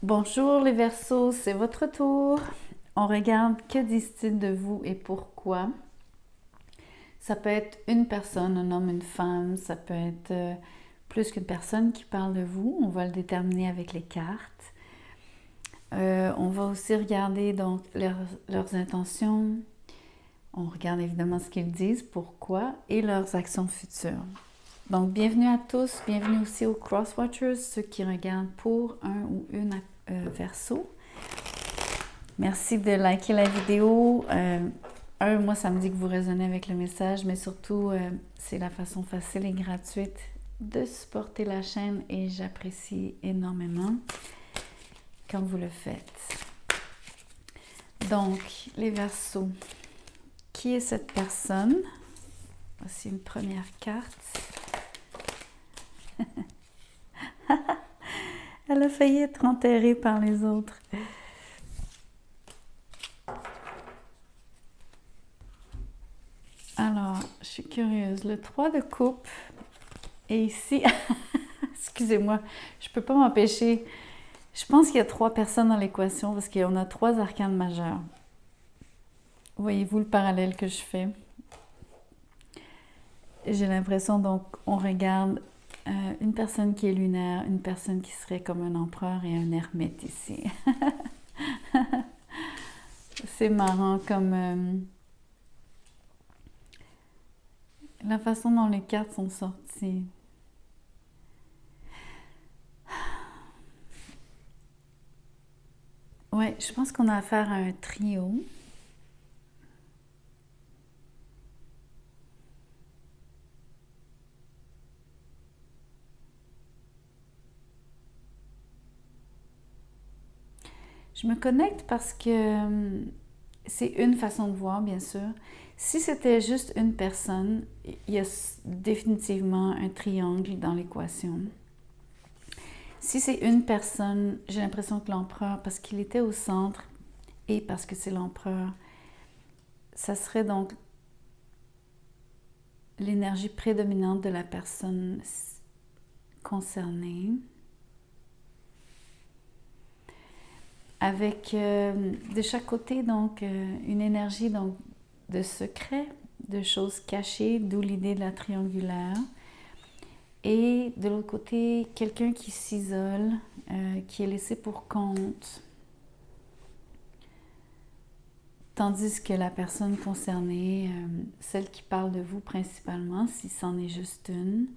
Bonjour les Verseaux, c'est votre tour. On regarde que disent-ils de vous et pourquoi. Ça peut être une personne, un homme, une femme, ça peut être plus qu'une personne qui parle de vous. On va le déterminer avec les cartes. On va aussi regarder donc leurs intentions. On regarde évidemment ce qu'ils disent, pourquoi et leurs actions futures. Donc, bienvenue à tous, bienvenue aussi aux Crosswatchers, ceux qui regardent pour un ou une Verseau. Merci de liker la vidéo. Moi, ça me dit que vous résonnez avec le message, mais surtout, c'est la façon facile et gratuite de supporter la chaîne et j'apprécie énormément quand vous le faites. Donc, les Verseaux. Qui est cette personne? Voici une première carte. Elle a failli être enterrée par les autres. Alors, je suis curieuse. Le 3 de coupe est ici. Excusez-moi, je ne peux pas m'empêcher. Je pense qu'il y a 3 personnes dans l'équation parce qu'on a 3 arcanes majeurs. Voyez-vous le parallèle que je fais? J'ai l'impression, donc, on regarde une personne qui est lunaire, une personne qui serait comme un empereur et un ermite ici. C'est marrant comme la façon dont les cartes sont sorties. Ouais, je pense qu'on a affaire à un trio. Je me connecte parce que c'est une façon de voir, bien sûr. Si c'était juste une personne, il y a définitivement un triangle dans l'équation. Si c'est une personne, j'ai l'impression que l'empereur, parce qu'il était au centre et parce que c'est l'empereur, ça serait donc l'énergie prédominante de la personne concernée. Avec de chaque côté, donc, une énergie donc, de secret, de choses cachées, d'où l'idée de la triangulaire. Et de l'autre côté, quelqu'un qui s'isole, qui est laissé pour compte. Tandis que la personne concernée, celle qui parle de vous principalement, si c'en est juste une,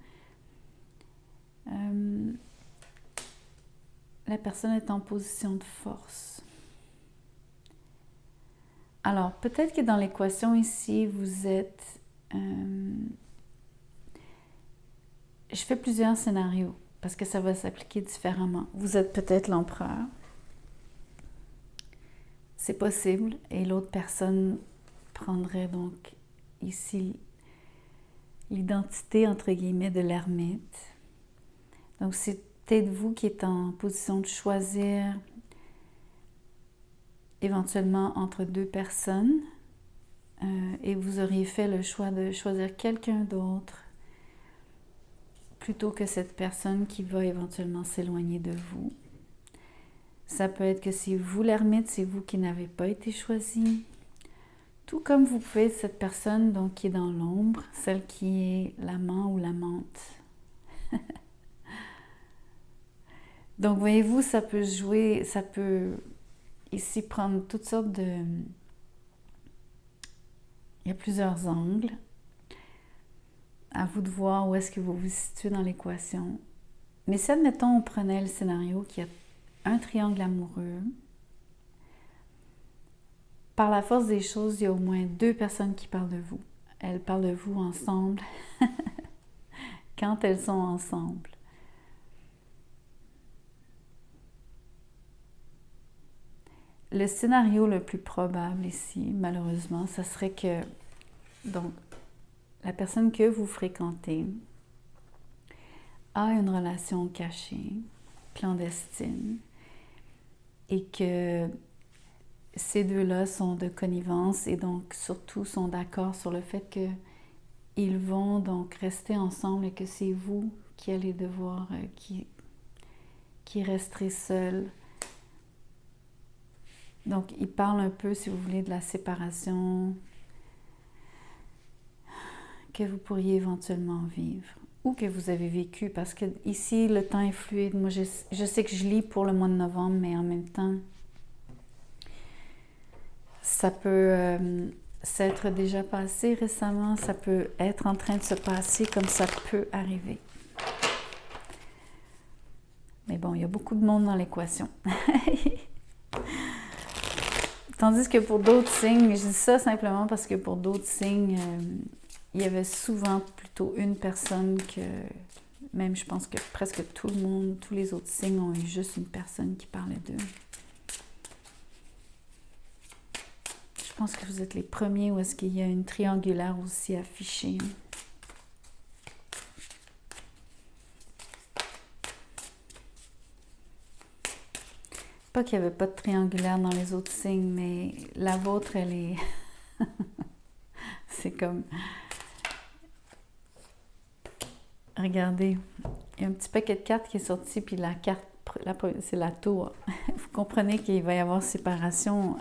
la personne est en position de force. Alors, peut-être que dans l'équation ici, vous êtes... je fais plusieurs scénarios parce que ça va s'appliquer différemment. Vous êtes peut-être l'empereur. C'est possible. Et l'autre personne prendrait donc ici l'identité, entre guillemets, de l'ermite. Donc, c'est peut-être vous qui êtes en position de choisir éventuellement entre 2 personnes et vous auriez fait le choix de choisir quelqu'un d'autre plutôt que cette personne qui va éventuellement s'éloigner de vous. Ça peut être que c'est vous l'ermite, c'est vous qui n'avez pas été choisi. Tout comme vous pouvez être cette personne donc, qui est dans l'ombre, celle qui est l'amant ou l'amante. Donc voyez-vous, ça peut jouer, ça peut ici prendre toutes sortes de... Il y a plusieurs angles. À vous de voir où est-ce que vous vous situez dans l'équation. Mais si, admettons, on prenait le scénario qui a un triangle amoureux, par la force des choses, il y a au moins 2 personnes qui parlent de vous. Elles parlent de vous ensemble quand elles sont ensemble. Le scénario le plus probable ici, malheureusement, ça serait que donc, la personne que vous fréquentez a une relation cachée, clandestine, et que ces deux-là sont de connivence et donc surtout sont d'accord sur le fait qu'ils vont donc rester ensemble et que c'est vous qui allez devoir, qui resterez seul Donc, il parle un peu, si vous voulez, de la séparation que vous pourriez éventuellement vivre ou que vous avez vécu, parce que ici, le temps est fluide. Moi, je sais que je lis pour le mois de novembre, mais en même temps, ça peut s'être déjà passé récemment, ça peut être en train de se passer comme ça peut arriver. Mais bon, il y a beaucoup de monde dans l'équation. Tandis que pour d'autres signes, je dis ça simplement parce que pour d'autres signes, il y avait souvent plutôt une personne que, même je pense que presque tout le monde, tous les autres signes ont eu juste une personne qui parlait d'eux. Je pense que vous êtes les premiers où est-ce qu'il y a une triangulaire aussi affichée. Pas qu'il n'y avait pas de triangulaire dans les autres signes, mais la vôtre, elle est... C'est comme... Regardez, il y a un petit paquet de cartes qui est sorti, puis la carte, c'est la tour. Vous comprenez qu'il va y avoir séparation.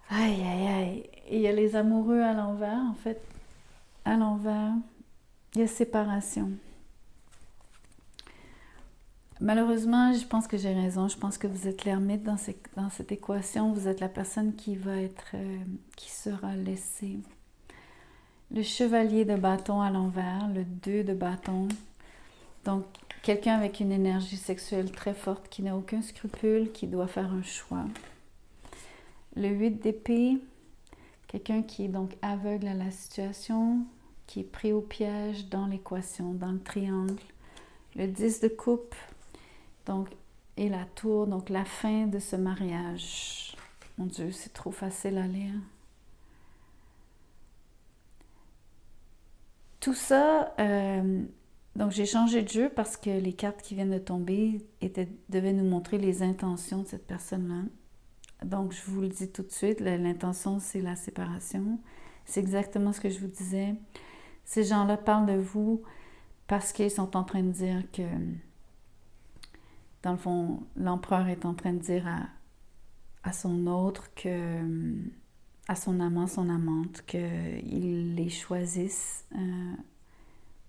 Aïe, aïe, aïe. Et il y a les amoureux à l'envers, en fait. À l'envers, il y a séparation. Malheureusement, je pense que j'ai raison. Je pense que vous êtes l'ermite dans cette équation. Vous êtes la personne qui va être, qui sera laissée. Le chevalier de bâton à l'envers, le 2 de bâton. Donc, quelqu'un avec une énergie sexuelle très forte, qui n'a aucun scrupule, qui doit faire un choix. Le 8 d'épée, quelqu'un qui est donc aveugle à la situation, qui est pris au piège dans l'équation, dans le triangle. Le 10 de coupe, donc, et la tour, donc la fin de ce mariage. Mon Dieu, c'est trop facile à lire. Tout ça, donc j'ai changé de jeu parce que les cartes qui viennent de tomber devaient nous montrer les intentions de cette personne-là. Donc, je vous le dis tout de suite, l'intention, c'est la séparation. C'est exactement ce que je vous disais. Ces gens-là parlent de vous parce qu'ils sont en train de dire que, dans le fond, l'empereur est en train de dire à son autre, à son amant, son amante, qu'il les choisisse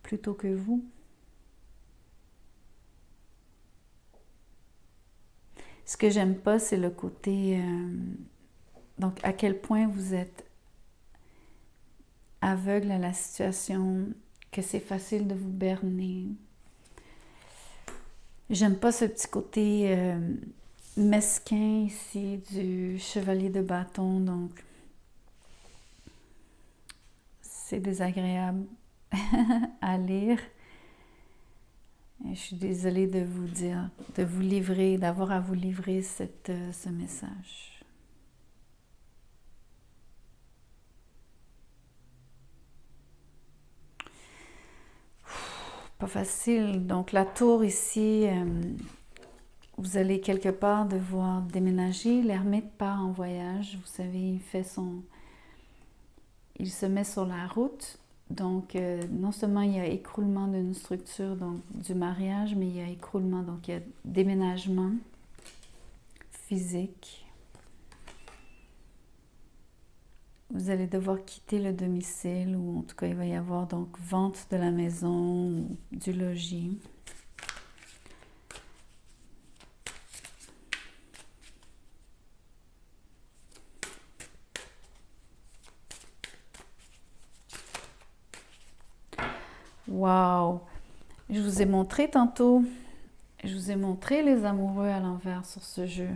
plutôt que vous. Ce que j'aime pas, c'est le côté... donc, à quel point vous êtes aveugle à la situation, que c'est facile de vous berner. J'aime pas ce petit côté mesquin ici du chevalier de bâton, donc c'est désagréable à lire. Et je suis désolée de vous dire, de vous livrer, d'avoir à vous livrer ce message. Pas facile. Donc la tour ici, vous allez quelque part devoir déménager. L'ermite part en voyage. Vous savez, il se met sur la route. Donc non seulement il y a écroulement d'une structure, donc du mariage, mais il y a écroulement, donc il y a déménagement physique. Vous allez devoir quitter le domicile, ou en tout cas, il va y avoir donc vente de la maison ou du logis. Wow! Je vous ai montré tantôt, je vous ai montré les amoureux à l'envers sur ce jeu.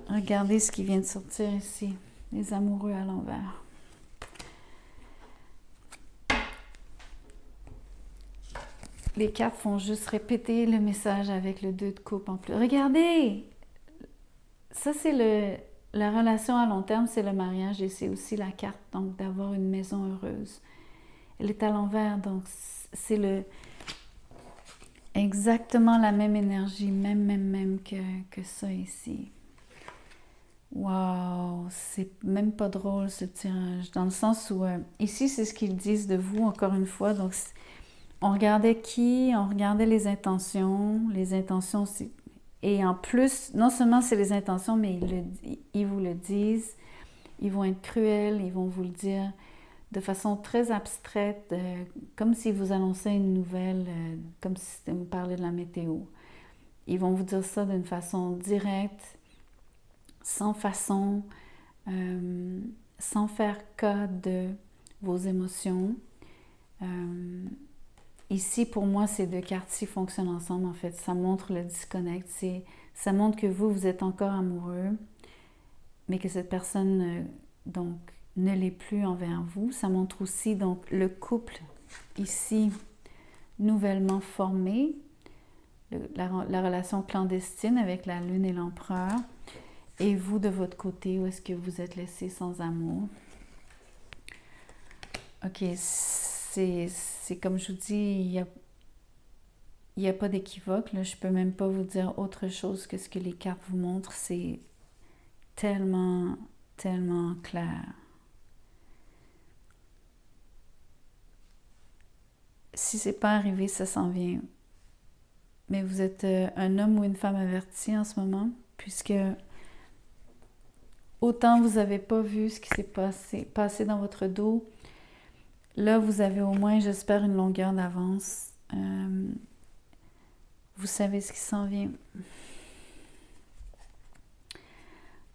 Regardez ce qui vient de sortir ici. Les amoureux à l'envers. Les cartes font juste répéter le message avec le 2 de coupe en plus. Regardez! Ça, c'est la relation à long terme, c'est le mariage et c'est aussi la carte, donc, d'avoir une maison heureuse. Elle est à l'envers, donc c'est exactement la même énergie, même que ça ici. Wow, c'est même pas drôle ce tirage, dans le sens où ici c'est ce qu'ils disent de vous, encore une fois. Donc on regardait on regardait les intentions, c'est Et en plus, non seulement c'est les intentions, mais ils vous le disent. Ils vont être cruels, ils vont vous le dire de façon très abstraite, comme s'ils vous annonçaient une nouvelle, comme si vous parliez de la météo. Ils vont vous dire ça d'une façon directe, sans façon, sans faire cas de vos émotions. Ici, pour moi, ces deux cartes-ci fonctionnent ensemble, en fait. Ça montre le disconnect. Ça montre que vous êtes encore amoureux, mais que cette personne, donc, ne l'est plus envers vous. Ça montre aussi, donc, le couple, ici, nouvellement formé, la relation clandestine avec la lune et l'empereur, et vous, de votre côté, où est-ce que vous êtes laissé sans amour. OK, c'est comme je vous dis, il y a pas d'équivoque. Là. Je peux même pas vous dire autre chose que ce que les cartes vous montrent. C'est tellement, tellement clair. Si c'est pas arrivé, ça s'en vient. Mais vous êtes un homme ou une femme averti en ce moment, puisque autant vous n'avez pas vu ce qui s'est passé dans votre dos, là, vous avez au moins, j'espère, une longueur d'avance. Vous savez ce qui s'en vient.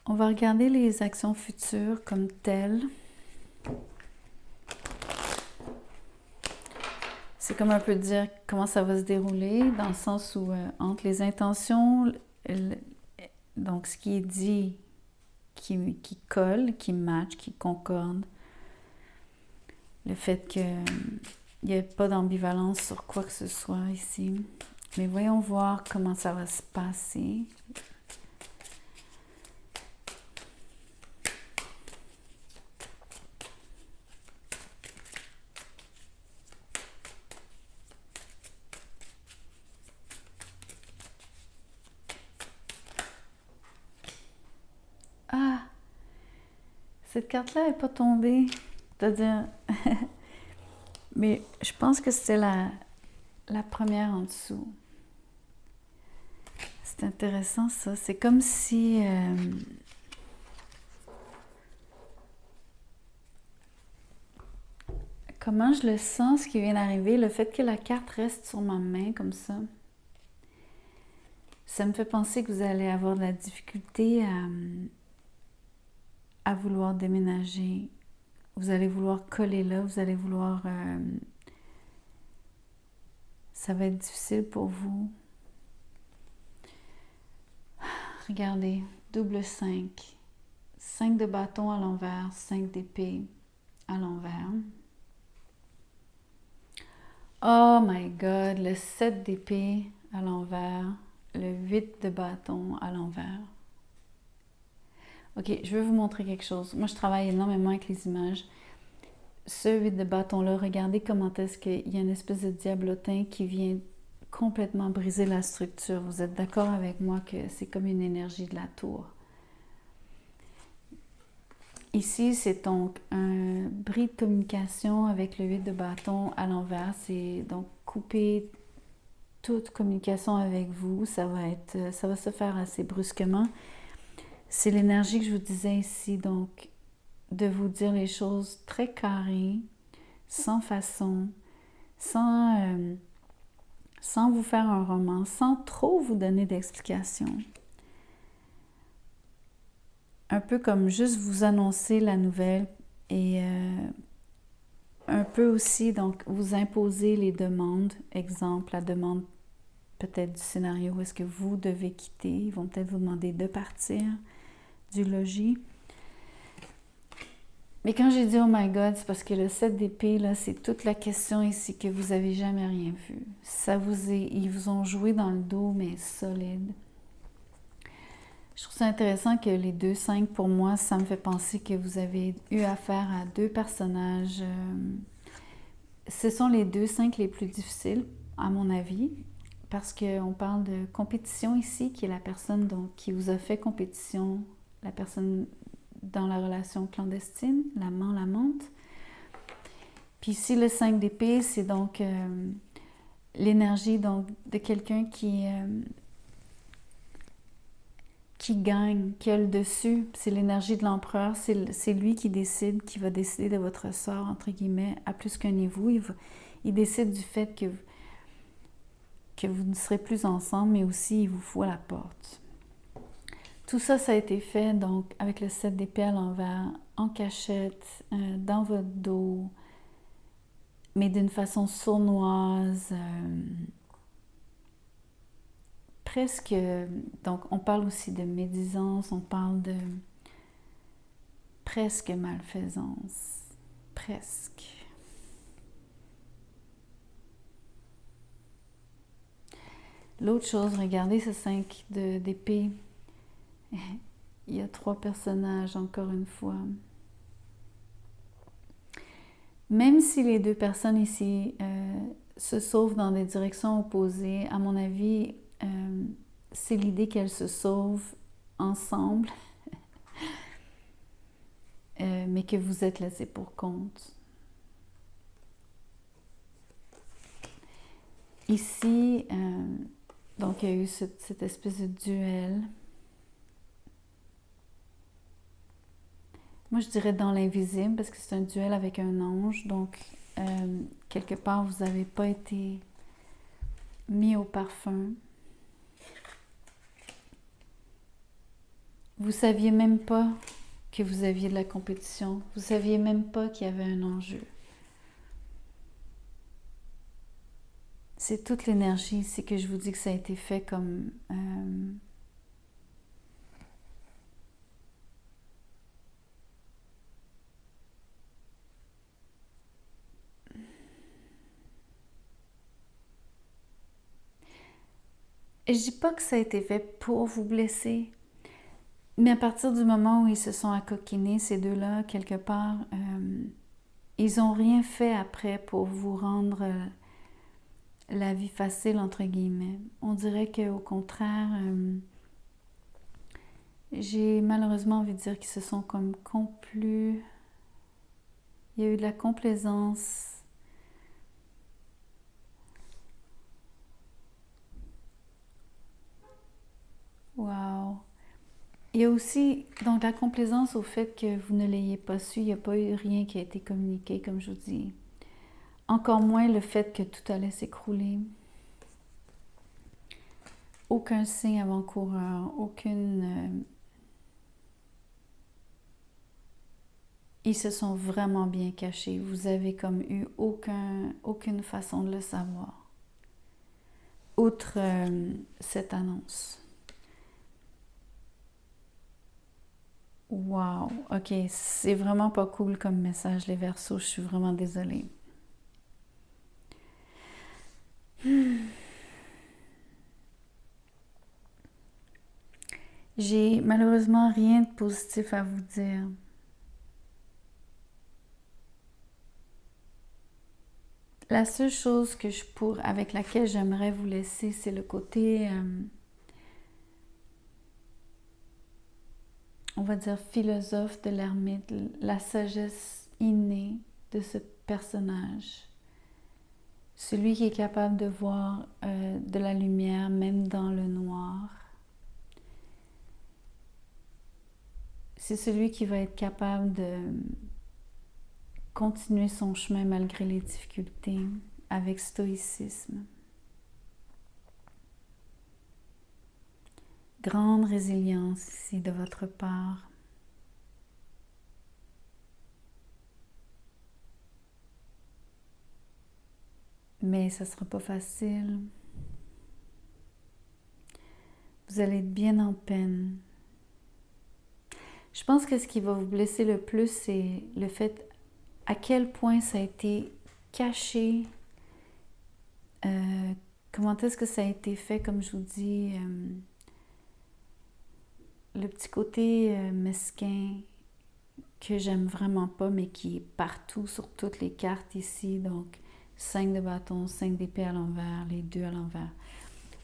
On va regarder les actions futures comme telles. C'est comme un peu dire comment ça va se dérouler, dans le sens où entre les intentions, donc ce qui est dit, qui colle, qui match, qui concorde, le fait qu'il n'y ait pas d'ambivalence sur quoi que ce soit ici. Mais voyons voir comment ça va se passer. Ah! Cette carte-là n'est pas tombée. C'est-à-dire... Mais je pense que c'était la première en dessous. C'est intéressant ça. C'est comme si... Comment je le sens, ce qui vient d'arriver, le fait que la carte reste sur ma main comme ça me fait penser que vous allez avoir de la difficulté à vouloir déménager. Vous allez vouloir coller là, vous allez vouloir... ça va être difficile pour vous. Regardez, double 5. 5 de bâton à l'envers, 5 d'épée à l'envers. Oh my God, le 7 d'épée à l'envers, le 8 de bâton à l'envers. Ok, je veux vous montrer quelque chose. Moi, je travaille énormément avec les images. Ce 8 de bâton-là, regardez comment est-ce qu'il y a une espèce de diablotin qui vient complètement briser la structure. Vous êtes d'accord avec moi que c'est comme une énergie de la tour. Ici, c'est donc un bris de communication avec le 8 de bâton à l'envers. C'est donc couper toute communication avec vous. Ça va se faire assez brusquement. C'est l'énergie que je vous disais ici, donc de vous dire les choses très carrées, sans façon, sans vous faire un roman, sans trop vous donner d'explications. Un peu comme juste vous annoncer la nouvelle et un peu aussi donc vous imposer les demandes. Exemple, la demande peut-être du scénario où est-ce que vous devez quitter. Ils vont peut-être vous demander de partir du logis. Mais quand j'ai dit « Oh my God », c'est parce que le 7 d'épée, là, c'est toute la question ici que vous n'avez jamais rien vu. Ils vous ont joué dans le dos, mais solide. Je trouve ça intéressant que les 2-5, pour moi, ça me fait penser que vous avez eu affaire à deux personnages. Ce sont les 2-5 les plus difficiles, à mon avis, parce qu'on parle de compétition ici, qui est la personne donc, qui vous a fait compétition, la personne dans la relation clandestine, l'amant, l'amante. Puis ici, le 5 d'épée, c'est donc l'énergie donc, de quelqu'un qui qui gagne, qui a le dessus. C'est l'énergie de l'empereur, c'est lui qui décide, qui va décider de votre sort, entre guillemets, à plus qu'un niveau. Il décide du fait que vous ne serez plus ensemble, mais aussi il vous fout à la porte. Tout ça, ça a été fait donc avec le 7 d'épée à l'envers, en cachette, dans votre dos, mais d'une façon sournoise, presque... Donc, on parle aussi de médisance, on parle de presque malfaisance. Presque. L'autre chose, regardez ce 5 d'épée. Il y a 3 personnages, encore une fois. Même si les 2 personnes ici se sauvent dans des directions opposées, à mon avis, c'est l'idée qu'elles se sauvent ensemble, mais que vous êtes laissés pour compte. Ici, donc il y a eu cette espèce de duel. Moi, je dirais dans l'invisible, parce que c'est un duel avec un ange. Donc, quelque part, vous n'avez pas été mis au parfum. Vous ne saviez même pas que vous aviez de la compétition. Vous ne saviez même pas qu'il y avait un enjeu. C'est toute l'énergie ici que je vous dis que ça a été fait comme... Je dis pas que ça a été fait pour vous blesser, mais à partir du moment où ils se sont accoquinés, ces deux-là, quelque part, ils n'ont rien fait après pour vous rendre la vie facile, entre guillemets. On dirait qu'au contraire, j'ai malheureusement envie de dire qu'ils se sont comme complus. Il y a eu de la complaisance. Wow! Il y a aussi donc la complaisance au fait que vous ne l'ayez pas su, il n'y a pas eu rien qui a été communiqué, comme je vous dis. Encore moins le fait que tout allait s'écrouler. Aucun signe avant-coureur, aucune... Ils se sont vraiment bien cachés. Vous avez comme eu aucune façon de le savoir. Outre cette annonce. Wow! Ok, c'est vraiment pas cool comme message, les Verseaux. Je suis vraiment désolée. J'ai malheureusement rien de positif à vous dire. La seule chose avec laquelle j'aimerais vous laisser, c'est le côté, on va dire, philosophe de l'ermite, la sagesse innée de ce personnage. Celui qui est capable de voir de la lumière, même dans le noir. C'est celui qui va être capable de continuer son chemin malgré les difficultés, avec stoïcisme. Grande résilience ici de votre part. Mais ça ne sera pas facile. Vous allez être bien en peine. Je pense que ce qui va vous blesser le plus, c'est le fait à quel point ça a été caché. Comment est-ce que ça a été fait, comme je vous dis, le petit côté mesquin que j'aime vraiment pas, mais qui est partout sur toutes les cartes ici. Donc, 5 de bâton, 5 d'épée à l'envers, les 2 à l'envers,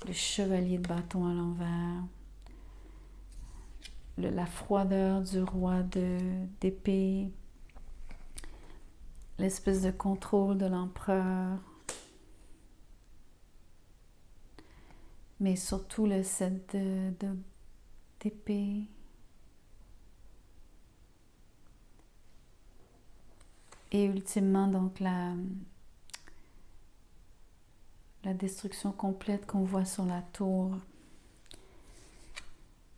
le chevalier de bâton à l'envers, la froideur du roi d'épée, l'espèce de contrôle de l'empereur, mais surtout le 7 d'épée. Et ultimement, donc, la destruction complète qu'on voit sur la tour.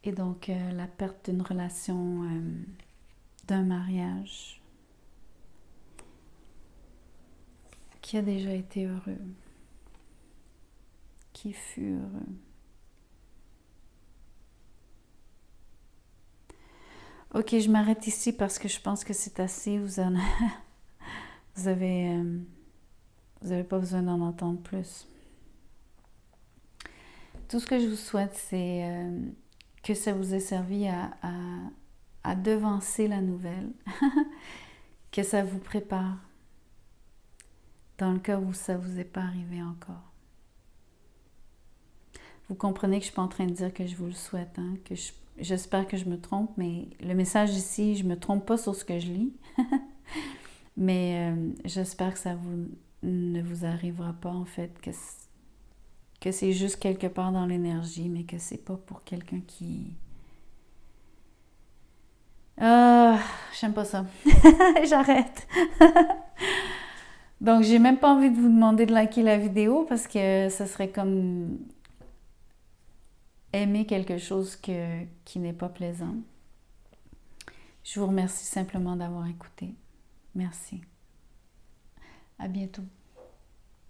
Et donc, la perte d'une relation, d'un mariage qui a déjà été heureux, qui fut heureux. Ok, je m'arrête ici parce que je pense que c'est assez. Vous avez pas besoin d'en entendre plus. Tout ce que je vous souhaite, c'est que ça vous ait servi à devancer la nouvelle, que ça vous prépare dans le cas où ça ne vous est pas arrivé encore. Vous comprenez que je ne suis pas en train de dire que je vous le souhaite, hein, que j'espère que je me trompe, mais le message ici, je ne me trompe pas sur ce que je lis, mais j'espère que ça ne vous arrivera pas, en fait, que c'est juste quelque part dans l'énergie, mais que c'est pas pour quelqu'un qui... j'aime pas ça. J'arrête. Donc, j'ai même pas envie de vous demander de liker la vidéo parce que ça serait comme aimer quelque chose qui n'est pas plaisant. Je vous remercie simplement d'avoir écouté. Merci. À bientôt.